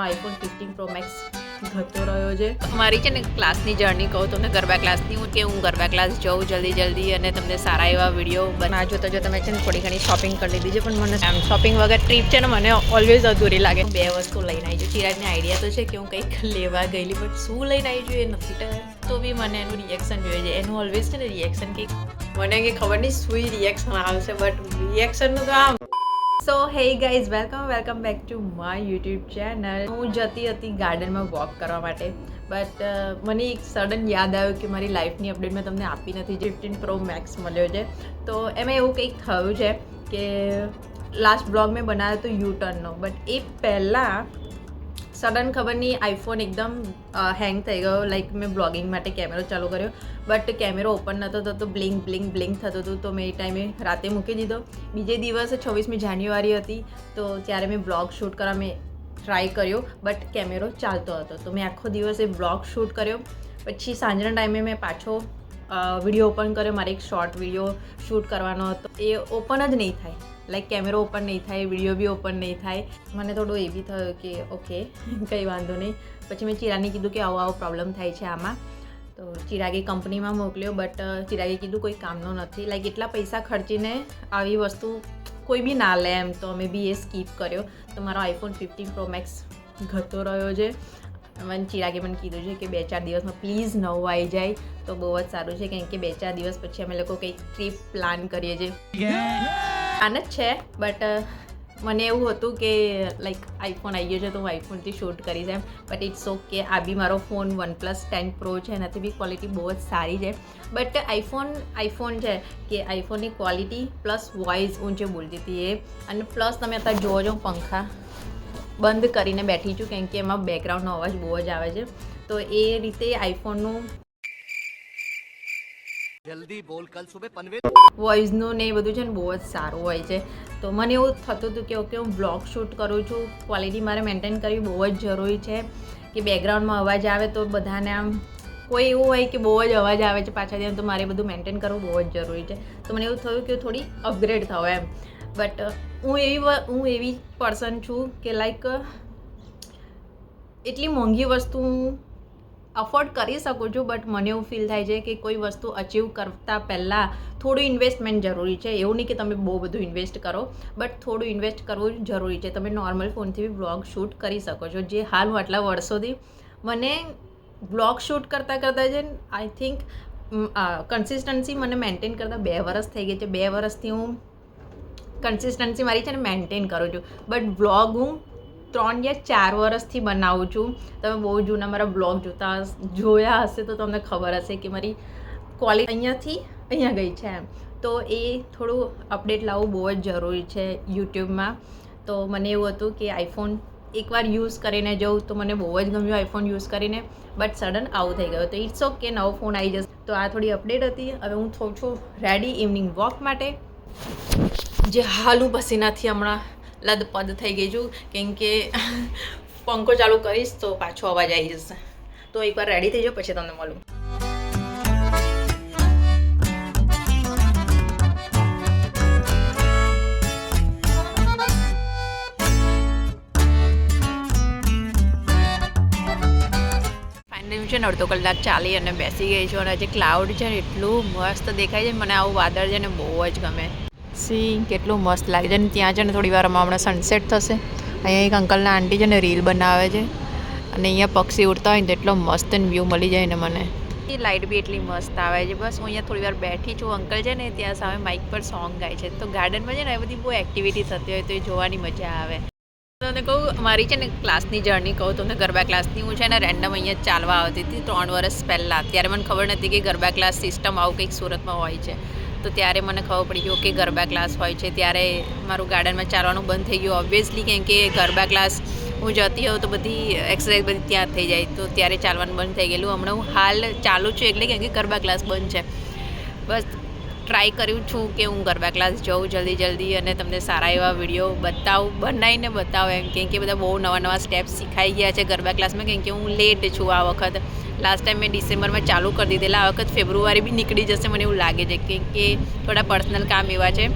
IPhone 15 pro max ઘટતો રહ્યો છે. મારી છે ને ક્લાસની જર્ની કહું તમને ગરબા ક્લાસની હું ગરબા ક્લાસ જાઉં જલ્દી અને તમને સારા એવા વિડીયો બના જોતા જો તમે છે ને થોડી ઘણી શોપિંગ કરી લીધી છે પણ મને આમ શોપિંગ વગર ટ્રીપ છે ને મને ઓલવેઝ અધૂરી લાગે. 2 વસ્તુ લઈને આવી છું. ચિરાગને આઈડિયા તો છે કે હું કંઈક લેવા ગયેલી બટ શું લઈને આવી છું એ નથી તો બી મને એનું રિએક્શન જોઈએ છે. એનું ઓલવેઝ છે ને રિએક્શન કંઈક મને કંઈ ખબર નહીં શું રિએક્શન આવશે બટ રિએક્શનનું તો આમ. So hey guys welcome back to my YouTube channel. હું જતી હતી ગાર્ડનમાં વોક કરવા માટે બટ મને એક સડન યાદ આવ્યું કે મારી લાઈફની અપડેટ મેં તમને આપી નથી. 15 પ્રો મેક્સ મળ્યો છે તો એમાં એવું કંઈક થયું છે કે લાસ્ટ બ્લોગ મેં બનાવ્યો હતો યુટર્નનો બટ એ પહેલાં સડન ખબર નહીં આઈફોન એકદમ હેંગ થઈ ગયો. લાઈક મેં બ્લોગિંગ માટે કેમેરો ચાલુ કર્યો બટ કેમેરો ઓપન નહોતો થતો. બ્લિંક થતું હતું તો મેં એ ટાઈમે રાતે મૂકી દીધો. બીજે દિવસે 26મી જાન્યુઆરી હતી તો ત્યારે મેં બ્લોગ શૂટ કરવા મેં ટ્રાય કર્યો બટ કેમેરો ચાલતો હતો તો મેં આખો દિવસ એ બ્લોગ શૂટ કર્યો. પછી સાંજના ટાઈમે મેં પાછો વિડીયો ઓપન કર્યો. મારે એક શોર્ટ વિડીયો શૂટ કરવાનો હતો એ ઓપન જ નહીં થાય. લાઈક કેમેરો ઓપન નહીં થાય વિડીયો બી ઓપન નહીં થાય. મને થોડું એ બી થયું કે ઓકે કંઈ વાંધો નહીં. પછી મેં ચિરાગને કીધું કે આવો પ્રોબ્લેમ થાય છે આમાં તો ચિરાગે કંપનીમાં મોકલ્યો બટ ચિરાગે કીધું કોઈ કામનો નથી. લાઈક એટલા પૈસા ખર્ચીને આવી વસ્તુ કોઈ બી ના લે એમ તો અમે બી એ સ્કીપ કર્યો. તો મારો આઈફોન 15 પ્રો મેક્સ ઘટતો રહ્યો છે. મને ચિરાગે મને કીધું છે કે 2-4 દિવસમાં પ્લીઝ નવું આવી જાય તો બહુ જ સારું છે કેમ કે 2-4 દિવસ પછી અમે લોકો કંઈક ટ્રીપ પ્લાન કરીએ છીએ. આન જ છે બટ મને એવું હતું કે લાઈક આઈફોન આવી ગયો છે તો હું આઈફોનથી શૂટ કરીશ એમ બટ ઇટ્સ ઓકે. આ બી મારો ફોન OnePlus 10 Pro છે એનાથી બી ક્વોલિટી બહુ જ સારી છે બટ આઈફોન છે કે આઈફોનની ક્વોલિટી પ્લસ વોઇસ હું જે બોલતી હતી એ અને પ્લસ તમે અત્યારે જોવો છો પંખા બંધ કરીને બેઠી છું કેમ કે એમાં બેકગ્રાઉન્ડનો અવાજ બહુ જ આવે છે તો એ રીતે આઈફોનનું જલ્દી બોલ કલ સુબહ પનવેલ વોઇસનું ને એ બધું છે ને બહુ જ સારું હોય છે. તો મને એવું થતું હતું કે ઓકે હું બ્લોગ શૂટ કરું છું ક્વોલિટી મારે મેન્ટેન કરવી બહુ જ જરૂરી છે કે બેકગ્રાઉન્ડમાં અવાજ આવે તો બધાને આમ કોઈ એવું હોય કે બહુ જ અવાજ આવે છે પાછળથી તો મારે બધું મેન્ટેન કરવું બહુ જ જરૂરી છે. તો મને એવું થયું કે થોડી અપગ્રેડ થાવ એમ બટ હું એવી પર્સન છું કે લાઈક એટલી મોંઘી વસ્તુ હું અફોર્ડ કરી શકું છું બટ મને એવું ફીલ થાય છે કે કોઈ વસ્તુ અચીવ કરતાં પહેલાં થોડું ઇન્વેસ્ટમેન્ટ જરૂરી છે. એવું નહીં કે તમે બહુ બધું ઇન્વેસ્ટ કરો બટ થોડું ઇન્વેસ્ટ કરવું જરૂરી છે. તમે નોર્મલ ફોનથી બી બ્લોગ શૂટ કરી શકો છો. જે હાલ હું આટલા વર્ષોથી મને બ્લોગ શૂટ કરતાં છે આઈ થિંક કન્સિસ્ટન્સી મને મેન્ટેન કરતાં 2 વર્ષ થઈ ગઈ છે. 2 વર્ષથી હું કન્સિસ્ટન્સી મારી છે ને મેન્ટેન કરું છું બટ બ્લોગ હું 3 યા 4 વર્ષથી બનાવું છું. તમે બહુ જૂના મારા બ્લોગ જોયા હશે તો તમને ખબર હશે કે મારી ક્વોલિટી અહીંયાથી અહીંયા ગઈ છે એમ તો એ થોડું અપડેટ લાવવું બહુ જ જરૂરી છે યુટ્યુબમાં. તો મને એવું હતું કે આઈફોન એકવાર યુઝ કરીને જવું તો મને બહુ જ ગમ્યું આઈફોન યુઝ કરીને બટ સડન આવું થઈ ગયું તો ઇટ્સ ઓકે નવો ફોન આવી જશે. તો આ થોડી અપડેટ હતી. હવે હું થોડું છું રેડી ઇવનિંગ વોક માટે જે હાલ હું પસીનાથી હમણાં લદપદ થઈ ગઈ છું કેમ કે પંખો ચાલુ કરીશ તો પાછો અવાજ આવી જશે. તો એકવાર રેડી થઈ જાઓ પછી તમને મળું. ફાઇનલી છે ને અડધો કલાક ચાલી અને બેસી ગઈ છું અને આજે ક્લાઉડ છે ને એટલું મસ્ત દેખાય છે. મને આવું વાદળ છે ને બહુ જ ગમે. સી કેટલું મસ્ત લાગે છે ને ત્યાં છે ને થોડી વારમાં હમણાં સનસેટ થશે. અહીંયા એક અંકલના આંટી છે ને રીલ બનાવે છે અને અહીંયા પક્ષી ઉડતા હોય ને તો એટલો મસ્ત વ્યૂ મળી જાય ને મને. એ લાઇટ બી એટલી મસ્ત આવે છે. બસ હું અહીંયા થોડી વાર બેઠી છું. અંકલ છે ને ત્યાં સામે માઇક પર સોંગ ગાય છે તો ગાર્ડનમાં છે ને એ બધી બહુ એક્ટિવિટી થતી હોય તો એ જોવાની મજા આવે. તમને કહું મારી છે ને ક્લાસની જર્ની કહું તમને ગરબા ક્લાસની હું છે ને રેન્ડમ અહીંયા ચાલવા આવતી હતી 3 વર્ષ પહેલાં. ત્યારે મને ખબર નથી કે ગરબા ક્લાસ સિસ્ટમ આવું કંઈક સુરતમાં હોય છે તો ત્યારે મને ખબર પડી ગયું કે ગરબા ક્લાસ હોય છે. ત્યારે મારું ગાર્ડનમાં ચાલવાનું બંધ થઈ ગયું ઓબ્વિયસલી કેમ કે ગરબા ક્લાસ હું જતી હોઉં તો બધી એક્સરસાઇઝ બધી ત્યાં થઈ જાય તો ત્યારે ચાલવાનું બંધ થઈ ગયેલું. હમણાં હું હાલ ચાલું છું એટલે કેમ કે ગરબા ક્લાસ બંધ છે. બસ ટ્રાય કર્યું છું કે હું ગરબા ક્લાસ જાઉં જલ્દી અને તમને સારા એવા વિડીયો બનાવીને બતાવો એમ કેમ કે બધા બહુ નવા સ્ટેપ્સ શીખાઈ ગયા છે ગરબા ક્લાસમાં કેમ કે હું લેટ છું આ વખત. લાસ્ટ ટાઈમ મેં ડિસેમ્બરમાં ચાલુ કરી દીધેલા આ વખત ફેબ્રુઆરી બી નીકળી જશે મને એવું લાગે છે કેમ કે થોડા પર્સનલ કામ એવા છે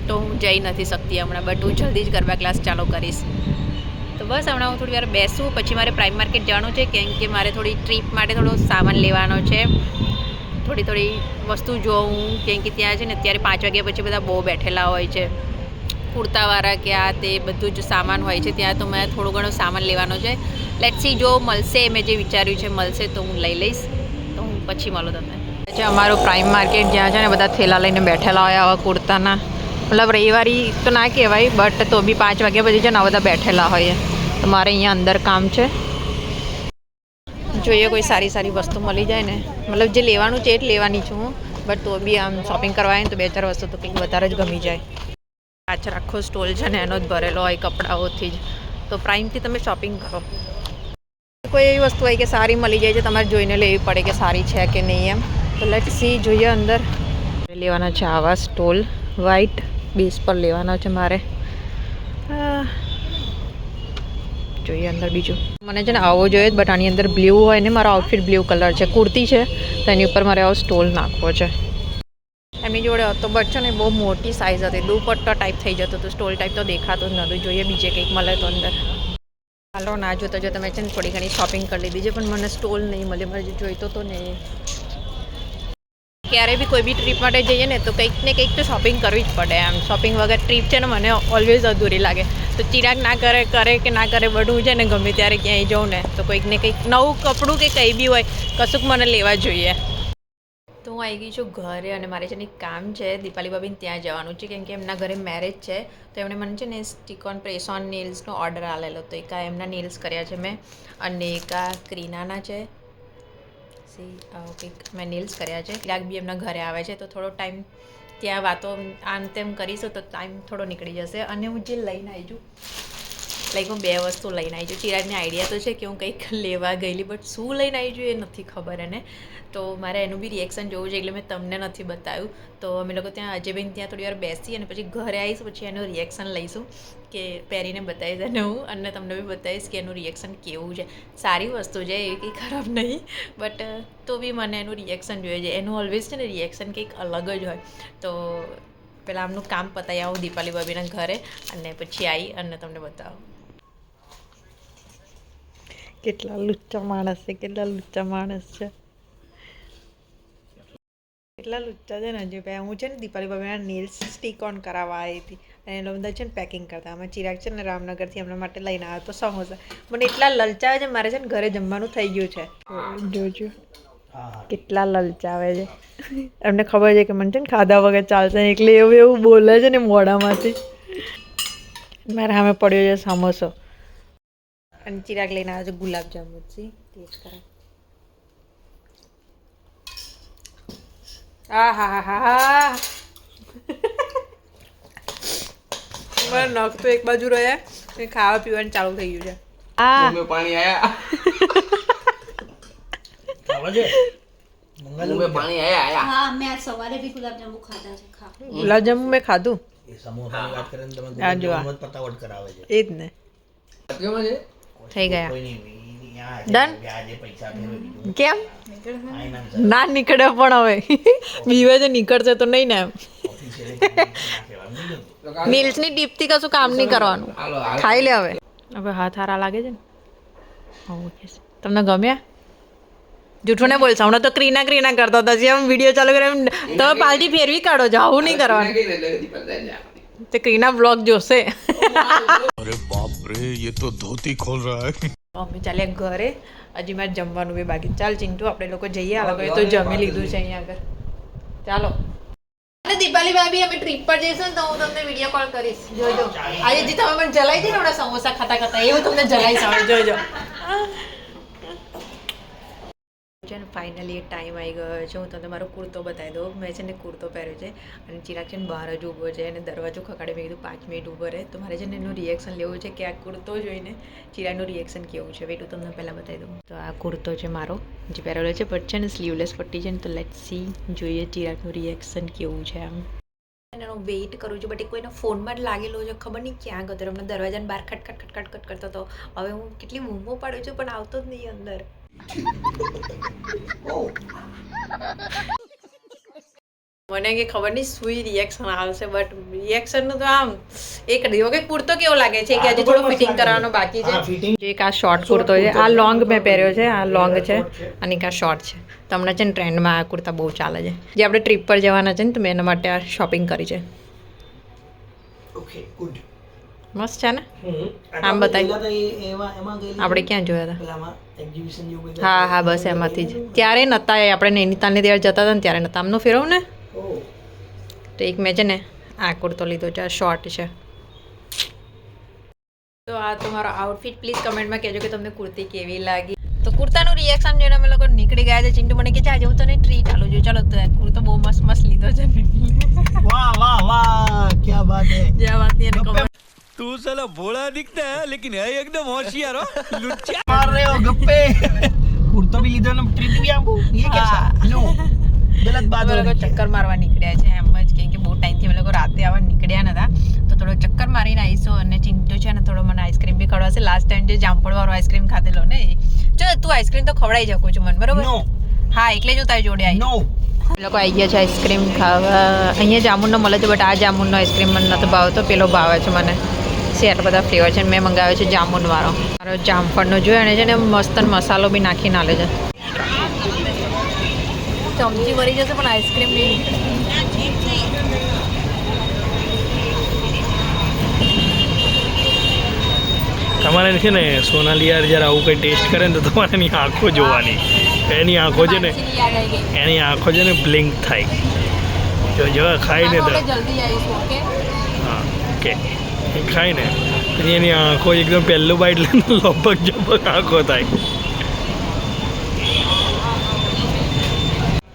તો હું જઈ નથી શકતી હમણાં બટ હું જલ્દી જ ગરબા ક્લાસ ચાલુ કરીશ. તો બસ હમણાં હું થોડી વાર બેસું, પછી મારે પ્રાઇમ માર્કેટ જવાનું છે, કેમ કે મારે થોડી ટ્રીપ માટે થોડો સામાન લેવાનો છે, થોડી વસ્તુ જોઉં, કેમ કે ત્યાં છે ને અત્યારે 5 વાગ્યા પછી બધા બહુ બેઠેલા હોય છે, કુર્તાવાળા કે આ તે બધું જ સામાન હોય છે ત્યાં. તો મેં થોડો ઘણો સામાન લેવાનો છે. લેટ્સ સી જો મળશે, મેં જે વિચાર્યું છે મળશે તો હું લઈ લઈશ. તો હું પછી મળું તમને. છે અમારું પ્રાઇમ માર્કેટ, જ્યાં છે ને બધા થેલા લઈને બેઠેલા હોય આવા કુર્તાના. મતલબ રવિવારી તો ના કહેવાય, બટ તો બી 5 વાગ્યા પછી છે ને આ બધા બેઠેલા હોય. તો મારે અહીંયા અંદર કામ છે, જોઈએ કોઈ સારી વસ્તુ મળી જાય ને. મતલબ જે લેવાનું છે એ જ લેવાની છું હું, બટ તો બી આમ શોપિંગ કરવા આવે ને તો 2-4 વસ્તુ તો કંઈક વધારે જ ગમી જાય. પાછળ આખો સ્ટોલ છે ને એનો જ ભરેલો હોય કપડાઓથી જ. તો પ્રાઇમથી તમે શોપિંગ કરો. કોઈ એવી વસ્તુ હોય કે સારી મળી જાય છે, તમારે જોઈને લેવી પડે કે સારી છે કે નહીં એમ. તો લેટ્સ સી, જોઈએ અંદર. લેવાના છે આવા સ્ટોલ, વ્હાઈટ બેઝ પર લેવાના છે મારે. જોઈએ અંદર બીજું. મને છે ને આવો જોઈએ, બટ આની અંદર બ્લુ હોય ને, મારો આઉટફિટ બ્લુ કલર છે, કુર્તી છે, તો એની ઉપર મારે આવો સ્ટોલ નાખવો છે. એમની જોડે હતો બટ છે ને બહુ મોટી સાઇઝ હતી, દુપટ્ટા ટાઈપ થઈ જતો હતો, સ્ટોલ ટાઈપ તો દેખાતો જ નહોતું. જોઈએ બીજે કંઈક મળે તો અંદર. હાલો, ના જોતો જો તમે છે ને થોડી ઘણી શોપિંગ કરી લીધી છે, પણ મને સ્ટોલ નહીં મળે, મને જોઈતો તો નહીં. ક્યારે બી કોઈ બી ટ્રીપ માટે જઈએ ને તો કંઈક ને કંઈક તો શોપિંગ કરવી જ પડે. આમ શોપિંગ વગર ટ્રીપ છે ને મને ઓલવેઝ અધૂરી લાગે. તો ચિરાગ ના કરે કે ના કરે, બધું છે ને ગમે ત્યારે ક્યાંય જાઉં ને તો કંઈક ને કંઈક નવું કપડું કે કંઈ બી હોય કશુંક મને લેવા જોઈએ. તો હું આવી ગઈ છું ઘરે, અને મારે છે ને એક કામ છે, દીપાલી ભાભીને ત્યાં જવાનું છે, કેમ કે એમના ઘરે મેરેજ છે. તો એમણે મને છે ને સ્ટીક ઓન પ્રેસ ઓન નેલ્સનો ઓર્ડર આવેલો. તો એક એમના નેલ્સ કર્યા છે મેં, અને એક ક્રીનાના છે. કંઈક મેં નેલ્સ કર્યા છે. ક્યાંક બી એમના ઘરે આવે છે તો થોડો ટાઈમ ત્યાં વાતો આમ તેમ કરીશું તો ટાઈમ થોડો નીકળી જશે. અને હું જે લઈને આવી છું, લાઈક હું 2 વસ્તુ લઈને આવી છું. ચિરાગને આઈડિયા તો છે કે હું કંઈક લેવા ગયેલી, બટ શું લઈને આવી છું એ નથી ખબર એને. તો મારે એનું બી રિએક્શન જોવું છે, એટલે મેં તમને નથી બતાવ્યું. તો અમે લોકો ત્યાં અજયબેન ત્યાં થોડી વાર બેસી અને પછી ઘરે આવીશું, પછી એનું રિએક્શન લઈશું, કે પહેરીને બતાવીશ અને હું અને તમને બી બતાવીશ કે એનું રિએક્શન કેવું છે. સારી વસ્તુ છે, એ કંઈ ખરાબ નહીં, બટ તો બી મને એનું રિએક્શન જોઈએ છે. એનું ઓલવેઝ છે ને રિએક્શન કંઈક અલગ જ હોય. તો પહેલાં આમનું કામ પતાવી આવું દીપાલી ભાભીના ઘરે, અને પછી આવી અને તમને બતાવું. કેટલા લુચ્ચા માણસ છે, કેટલા લુચ્ચા છે ને. જે હું છે ને દીપાલી ભાભીના નેલ્સ સ્ટીક ઓન કરાવવા આવી હતી, અને એ બધા છે ને પેકિંગ કરતા. અમે ચિરાગ છે ને રામનગરથી એમના માટે લઈને આવ્યો તો સમોસા. મને એટલા લલચાવે છે, મારે છે ને ઘરે જમવાનું થઈ ગયું છે. જોજો કેટલા લલચાવે છે. એમને ખબર છે કે મને છે ને ખાધા વગર ચાલશે, એટલે એવું બોલે છે ને મોઢામાંથી. મારા સામે પડ્યો છે સમોસો, અને ચિરાગ લઈને આવ્યો છે ગુલાબજાંબુ. ટેસ્ટ કરાવ. હા મારા નખ તો એક બાજુ રહ્યા, ખાવા પીવાનું ચાલુ થઈ ગયું છે. પાણી આયા હા મેં સવારે भी गुलाबजामुन ખાધા છે. ગુલાબજાંબુ મેં ખાધું. એ સમોસાની વાત કરે ને તમે આ જો આ. ગુલાબજાંબુ પતાવટ કરાવે છે. એ જ ને. થઈ ગયા. કોઈ નહીં, યા Done? વ્યાજે પૈસા ફેરવે બીજું. કેમ ફાઇનાન્સ ના નીકળે પણ હવે બીવે છે, નીકળશે તો નહીં ને એમ. ઓફિશિયલી ના કહેવાનું. મિલ્સની ટીપથી કશું કામ નહીં કરવાનું, ખાઈ લે હવે. હવે હાથ હારા લાગે છે ને. ઓકે, તમને ગમ્યા? જૂઠું ને બોલશો, હમણાં તો ક્રીના કરતા હતા, જેમ વિડીયો ચાલુ કરે એમ તમે પાલટી ફેરવી કાઢો છો, આવું નહીં કરવાનું. તે ક્રીના બ્લોગ જોશે. अरे बाप रे ये तो धोती खोल रहा है. અમે ચાલ્યા ઘરે, હજી મારે જમવાનું બી બાકી. ચાલ ચિંટુ, આપણે લોકો જઈએ. આ લોકોએ તો જમી લીધું છે અહીંયા આગળ. ચાલો. અને દીપાલી ભાભી અમે ટ્રીપ પર જઈશું ને તો હું તમને વિડીયો કોલ કરીશ, જોજો. આજે જે તમે મને જલાઈ હતી ને હમણાં સમોસા ખાતા એવું તમને જલાઈશ હવે, જોજો. છે ને ફાઇનલી એ ટાઈમ આવી ગયો છે. હું તમને મારો કુર્તો બતાવી દઉં. મેં છે ને કુર્તો પહેર્યો છે, અને ચિરાગ છે ને બહાર જ ઊભો છે, અને દરવાજો ખખાડે. મેં કીધું 5 મિનિટ ઊભો રહે. તો મારે છે ને એનું રિએક્શન લેવું છે કે આ કુર્તો જોઈને ચિરાગનું રિએક્શન કેવું છે. વેટ હું તમને પહેલાં બતાવી દઉં. તો આ કુર્તો છે મારો, જે પહેરેલો છે, બટ છે ને સ્લીવલેસ પટ્ટી છે ને. તો લેટ્સ સી, જોઈએ ચિરાગનું રિએક્શન કેવું છે. આમ એનો વેઇટ કરું છું, બટ કોઈના ફોનમાં જ લાગેલો છે, ખબર નહીં ક્યાં ગયો. હમણાં દરવાજાને બહાર ખટખટ કરતો હતો. હવે હું કેટલી બૂમો પાડું છું, પણ આવતો જ નહીં અંદર. મને કે ખબર નહીં શું રિએક્શન આવશે બટ રિએક્શનનું તો આમ એક દીવો કે કુર્તો કેવો લાગે છે કે હજી થોડો ફિટિંગ કરવાનો બાકી છે. એક આ શોર્ટ કુર્તો છે, આ લોંગ મેં પહેર્યો છે, આ લોંગ છે અને એક આ શોર્ટ છે. તમને છે ને ટ્રેન્ડમાં આ કુર્તા બહુ ચાલે છે. જે આપણે ટ્રીપ પર જવાના છે ને તો મેં એના માટે આ શોપિંગ કરી છે. Okay good. મસ્ત છે ને? આમ બતાવી આપણે ક્યાં જોયા હતા? હા હા બસ એમાંથી જ. ત્યારે નહોતા એ આપણે નૈનીતાલની ત્યાં જતા હતા ને ત્યારે નહોતા. આમનું ફેરવું ને તો એક મેં છે ને આ કુર્તો લીધો છે, આ શોર્ટ છે. તો આ તમારો આઉટફિટ પ્લીઝ કમેન્ટમાં કહેજો કે તમને કુર્તી કેવી લાગી. તો કુર્તાનું રિએક્શન જોઈને અમે લોકો નીકળી ગયા છે. ચિંટુ મને કે આજે હું તને ટ્રીટ આલું છું. ચાલો તો કુર્તો બહુ મસ્ત મસ્ત લીધો છે. વાહ વાહ વાહ क्या बात है. જે આ વાતની એને ખબર तू साला भोला दिखता है लेकिन है एकदम होशियार हो लुच्चा मार रहे हो गप्पे. कुर्तो भी લીધો ને ટ્રીટ भी આપો. ये कैसा? नो गलत बात અમે हो લોકો रही है. ચક્કર મારવા નીકળ્યા છે એમ જ કેમ કે બહુ ટાઈમથી અમે લોકો રાતે આવવા નીકળ્યા નતા તો થોડો ચક્કર મારીને આવીશું. અને ચિંટુ છે ને થોડો મને આઈસ્ક્રીમ બી ખવડાવશે. લાસ્ટ ટાઈમ જે જામફળવાળો આઈસ્ક્રીમ ખાધેલો ને ચલો તું આઈસ્ક્રીમ તો ખવડાવી શકું છું મને બરોબર? નો હા એટલે જ હું તારી જોડે આવી. નો એ લોકો આવી ગયા છે આઈસ્ક્રીમ ખાવા. અહીંયા જામુનનો મળે છે બટ આ જામુનનો આઈસ્ક્રીમ મને નથી ભાવતો, પેલો ભાવે છે મને. એટલા બધા ફ્લેવર છે. મેં મંગાવ્યો છે જામુનવાળો. મારો જામફળનો જોયો અને છે ને મસ્ત મસાલો બી નાખીને આલે છે. ચમચી ભરી જશે પણ આઈસ્ક્રીમ નહીં. તમારે છે ને સોનાલી યાર જ્યારે આવું કંઈ ટેસ્ટ કરે ને તો તમારે એની આંખો જોવાની. એની આંખો છે ને યાદ આવી ગઈ. એની આંખો છે ને બ્લિંક થાય. જો ખાઈને તો જલ્દી આવીશું ઓકે. હા ઓકે ખાય ને પછી એની આંખો એકદમ પહેલું બાઈટ લઈને લપક ઝપક આંખો થાય.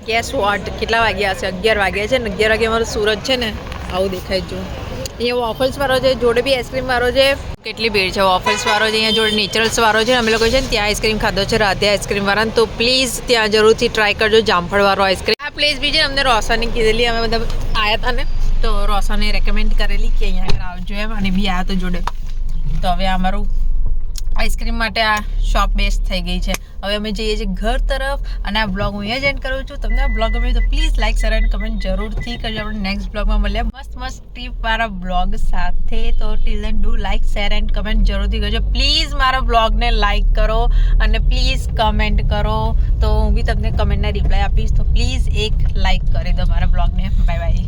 ગેસ વોટ કેટલા વાગ્યા છે? 11 વાગ્યા છે ને. 11 વાગે અમારું સુરત છે ને આવું દેખાય જો. અહીંયા વોફલ્સ વાળો છે, જોડે બી આઈસ્ક્રીમ વાળો છે. કેટલી ભીડ છે. વોફલ્સ વાળો છે, અહીંયા જોડે નેચરલ્સ વાળો છે. અમે લોકો છે ને ત્યાં આઈસ્ક્રીમ ખાધો છે રાધે આઈસ્ક્રીમ વાળાને. તો પ્લીઝ ત્યાં જરૂરથી ટ્રાય કરજો જામફળ વાળો આઈસ્ક્રીમ. આ પ્લેસ બી છે અમને રોશને કીધેલી. અમે બધા આવ્યા હતા ને તો રોશને રેકમેન્ડ કરેલી કે અહીંયા આગળ આવજો એમ. અને બી આવ્યા તો જોડે. તો હવે અમારું આઈસ્ક્રીમ માટે આ શોપ બેસ્ટ થઈ ગઈ છે. હવે અમે જઈએ છીએ ઘર તરફ અને આ બ્લોગ હું અહીંયા જ એન્ડ કરું છું. તમને આ બ્લોગ ગમે તો please like share and comment જરૂરથી કરજો. આપણે નેક્સ્ટ બ્લોગમાં મળ્યા મસ્ત મસ્ત ટ્રીપ વાળા બ્લોગ સાથે. તો till then do like share and comment જરૂરથી કરજો. પ્લીઝ મારા બ્લોગને લાઈક કરો અને પ્લીઝ કમેન્ટ કરો. તો હું બી તમને કમેન્ટના રિપ્લાય આપીશ. તો પ્લીઝ એક લાઈક કરી દો મારા બ્લોગને. Bye bye.